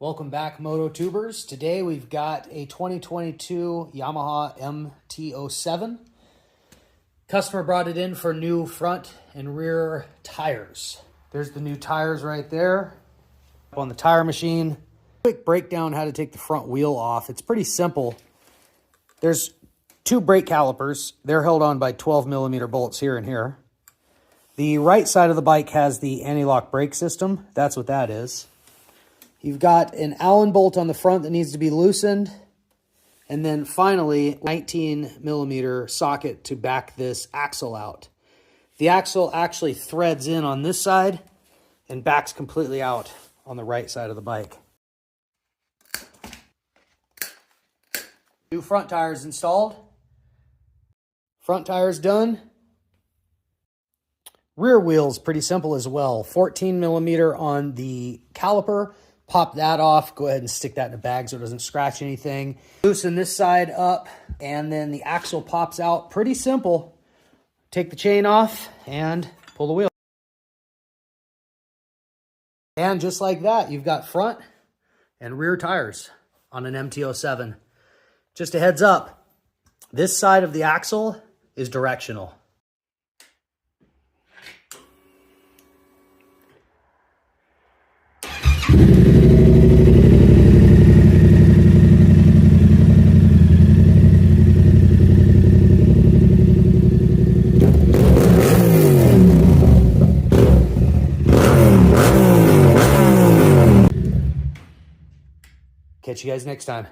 Welcome back, Moto Tubers. Today we've got a 2022 Yamaha MT-07. Customer brought it in for new front and rear tires. There's the new tires right there on the tire machine. Quick breakdown how to take the front wheel off. It's pretty simple. There's two brake calipers. They're held on by 12mm bolts here and here. The right side of the bike has the anti-lock brake system. That's what that is. You've got an Allen bolt on the front that needs to be loosened. And then finally, 19mm socket to back this axle out. The axle actually threads in on this side and backs completely out on the right side of the bike. New front tires installed. Front tires done. Rear wheels pretty simple as well. 14mm on the caliper. Pop that off. Go ahead and stick that in a bag so it doesn't scratch anything. Loosen this side up and then the axle pops out. Pretty simple. Take the chain off and pull the wheel. And just like that, you've got front and rear tires on an MT-07. Just a heads up, this side of the axle is directional. Catch you guys next time.